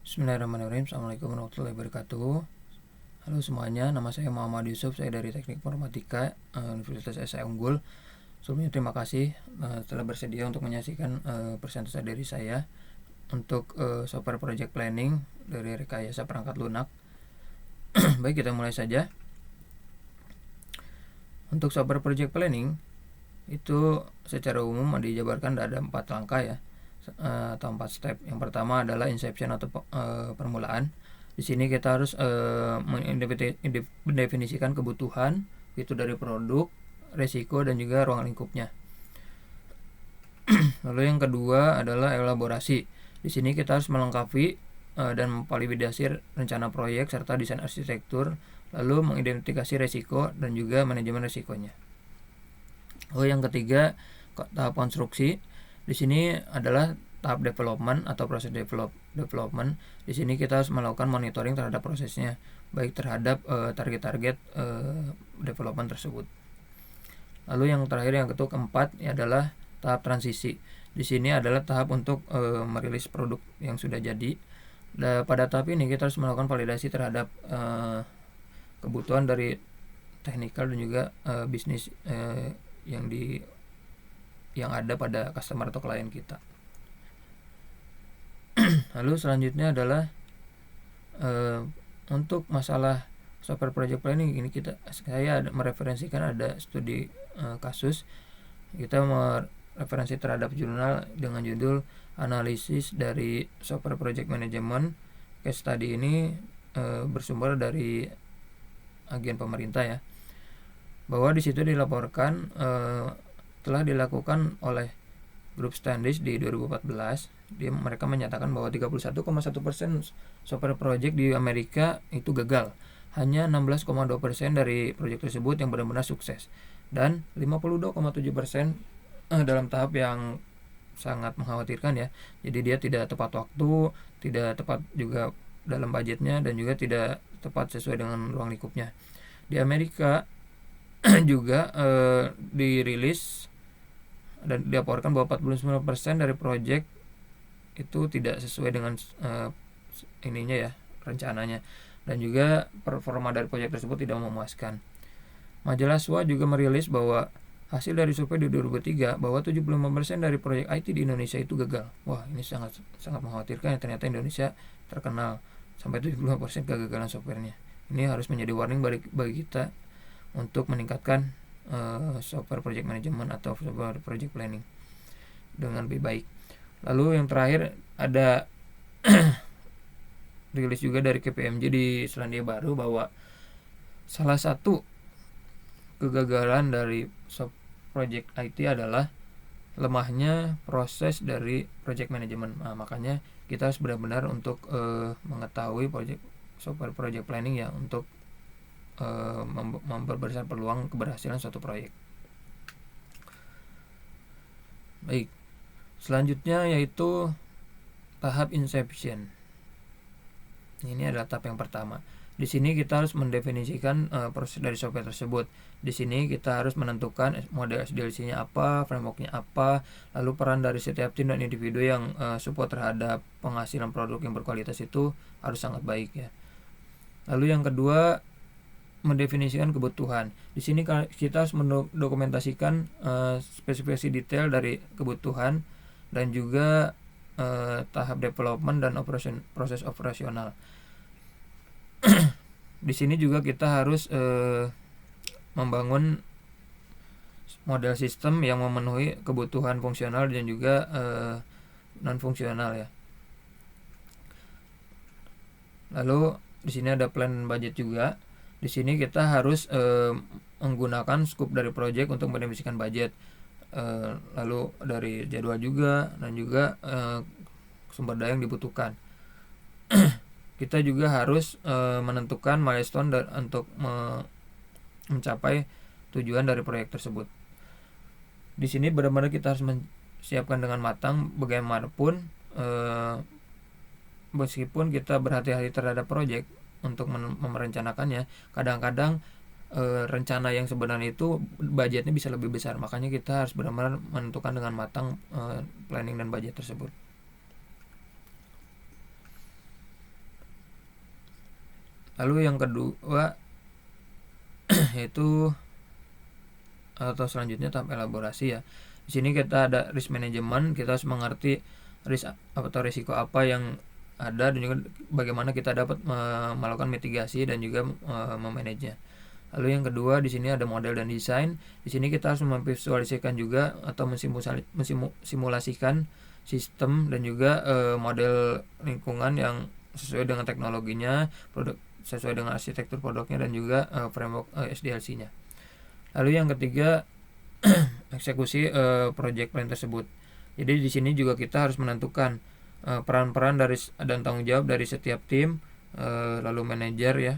Bismillahirrahmanirrahim. Assalamualaikum warahmatullahi wabarakatuh. Halo semuanya, nama saya Muhammad Yusuf. Saya dari Teknik Informatika Universitas SI Unggul. Sebelumnya terima kasih telah bersedia untuk menyaksikan presentasi dari saya untuk software project planning dari rekayasa perangkat lunak. Baik, kita mulai saja. Untuk software project planning itu secara umum dijabarkan ada 4 langkah ya, atau 4 step. Yang pertama adalah inception atau permulaan. Di sini kita harus mendefinisikan kebutuhan itu dari produk, resiko, dan juga ruang lingkupnya. Lalu yang kedua adalah elaborasi. Di sini kita harus melengkapi dan memvalidasi rencana proyek serta desain arsitektur, lalu mengidentifikasi resiko dan juga manajemen resikonya. Lalu yang ketiga, tahap konstruksi. Di sini adalah tahap development atau proses development. Di sini kita harus melakukan monitoring terhadap prosesnya, baik terhadap target-target development tersebut. Lalu yang terakhir, yang keempat adalah tahap transisi. Di sini adalah tahap untuk merilis produk yang sudah jadi. Pada tahap ini kita harus melakukan validasi terhadap kebutuhan dari teknikal dan juga bisnis yang ada pada customer atau klien kita. Lalu selanjutnya adalah untuk masalah software project planning ini saya mereferensikan ada studi kasus. Kita mereferensi terhadap jurnal dengan judul analisis dari software project management. Case study ini bersumber dari agen pemerintah ya, bahwa di situ dilaporkan telah dilakukan oleh grup Standish di 2014. Mereka menyatakan bahwa 31,1% software project di Amerika itu gagal. Hanya 16,2% dari proyek tersebut yang benar-benar sukses, dan 52,7% dalam tahap yang sangat mengkhawatirkan ya. Jadi dia tidak tepat waktu, tidak tepat juga dalam budgetnya, dan juga tidak tepat sesuai dengan ruang lingkupnya. Di Amerika juga dirilis dan dilaporkan bahwa 49% dari proyek itu tidak sesuai dengan rencananya, dan juga performa dari proyek tersebut tidak memuaskan. Majalah SWA juga merilis bahwa hasil dari survei di 2003 bahwa 75% dari proyek IT di Indonesia itu gagal. Wah, ini sangat mengkhawatirkan ya. Ternyata Indonesia terkenal sampai 75% kegagalan softwarenya. Ini harus menjadi warning bagi kita untuk meningkatkan software project management atau software project planning dengan lebih baik. Lalu yang terakhir ada rilis juga dari KPMG di Selandia Baru bahwa salah satu kegagalan dari project IT adalah lemahnya proses dari project management. Nah, makanya kita harus benar-benar untuk mengetahui software project planning ya, untuk memperbesar peluang keberhasilan suatu proyek. Baik, selanjutnya yaitu tahap inception. Ini adalah tahap yang pertama. Di sini kita harus mendefinisikan proses dari software tersebut. Di sini kita harus menentukan model SDLC-nya apa, framework-nya apa, lalu peran dari setiap tim dan individu yang support terhadap penghasilan produk yang berkualitas itu harus sangat baik ya. Lalu yang kedua, mendefinisikan kebutuhan. Di sini kita harus mendokumentasikan spesifikasi detail dari kebutuhan dan juga tahap development dan proses operasional. Di sini juga kita harus membangun model sistem yang memenuhi kebutuhan fungsional dan juga non fungsional ya. Lalu di sini ada plan budget juga. Di sini kita harus menggunakan scope dari project untuk mendefinisikan budget, lalu dari jadwal juga, dan juga sumber daya yang dibutuhkan. Kita juga harus menentukan milestone untuk mencapai tujuan dari proyek tersebut. Di sini benar-benar kita harus menyiapkan dengan matang. Bagaimanapun meskipun kita berhati-hati terhadap proyek untuk merencanakannya, kadang-kadang rencana yang sebenarnya itu budgetnya bisa lebih besar. Makanya kita harus benar-benar menentukan dengan matang planning dan budget tersebut. Lalu yang kedua yaitu atau selanjutnya tahap elaborasi ya. Di sini kita ada risk management, kita harus mengerti risk atau risiko apa yang ada dan juga bagaimana kita dapat melakukan mitigasi dan juga memanagenya. Lalu yang kedua di sini ada model dan desain. Di sini kita harus memvisualisasikan juga atau mensimulasikan sistem dan juga model lingkungan yang sesuai dengan teknologinya, produk sesuai dengan arsitektur produknya dan juga framework SDLC-nya. Lalu yang ketiga eksekusi project plan tersebut. Jadi di sini juga kita harus menentukan peran-peran dari dan tanggung jawab dari setiap tim, lalu manajer ya,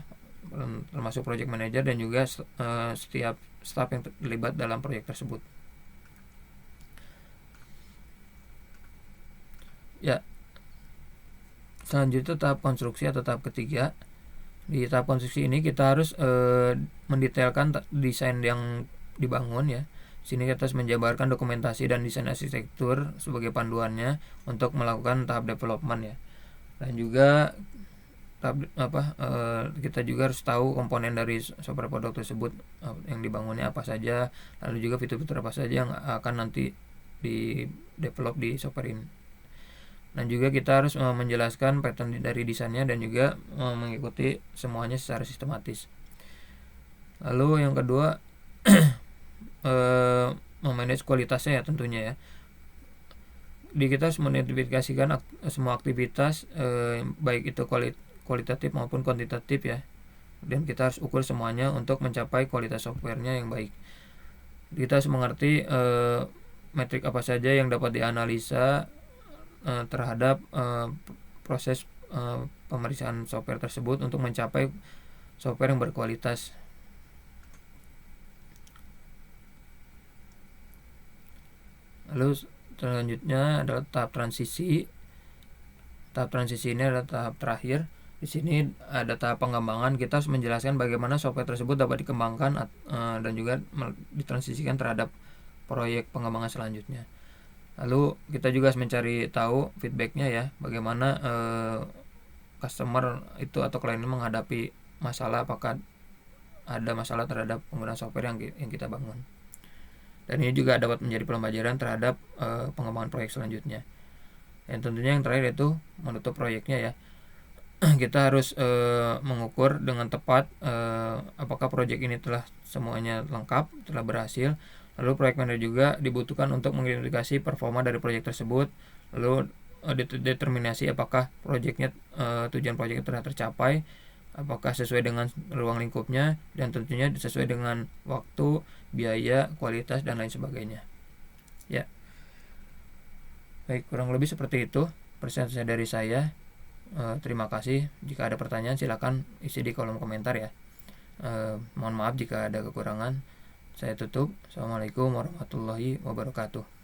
termasuk project manager dan juga setiap staf yang terlibat dalam proyek tersebut. Ya, selanjutnya tahap konstruksi atau tahap ketiga. Di tahap konstruksi ini kita harus mendetailkan desain yang dibangun ya. Sini kita harus menjabarkan dokumentasi dan desain arsitektur sebagai panduannya untuk melakukan tahap development ya. Dan juga kita juga harus tahu komponen dari software produk tersebut yang dibangunnya apa saja, lalu juga fitur-fitur apa saja yang akan nanti di develop di software ini. Dan juga kita harus menjelaskan pattern dari desainnya dan juga mengikuti semuanya secara sistematis. Lalu yang kedua memanage kualitasnya ya tentunya ya. Kita harus mengidentifikasikan semua aktivitas baik itu kualitatif maupun kuantitatif ya, dan kita harus ukur semuanya untuk mencapai kualitas softwarenya yang baik. Kita harus mengerti metrik apa saja yang dapat dianalisa terhadap proses pemeriksaan software tersebut untuk mencapai software yang berkualitas. Lalu selanjutnya adalah tahap transisi. Tahap transisi ini adalah tahap terakhir. Di sini ada tahap pengembangan. Kita harus menjelaskan bagaimana software tersebut dapat dikembangkan dan juga ditransisikan terhadap proyek pengembangan selanjutnya. Lalu kita juga harus mencari tahu feedbacknya ya, bagaimana customer itu atau klien menghadapi masalah, apakah ada masalah terhadap penggunaan software yang kita bangun. Dan ini juga dapat menjadi pembelajaran terhadap pengembangan proyek selanjutnya. Dan tentunya yang terakhir itu menutup proyeknya ya. Kita harus mengukur dengan tepat apakah proyek ini telah semuanya lengkap, telah berhasil. Lalu proyek manager juga dibutuhkan untuk mengidentifikasi performa dari proyek tersebut. Lalu determinasi apakah proyeknya tujuan proyeknya telah tercapai, apakah sesuai dengan ruang lingkupnya, dan tentunya sesuai dengan waktu, biaya, kualitas, dan lain sebagainya. Ya, baik, kurang lebih seperti itu presentasi dari saya. Terima kasih. Jika ada pertanyaan silakan isi di kolom komentar ya. Mohon maaf jika ada kekurangan. Saya tutup. Assalamualaikum warahmatullahi wabarakatuh.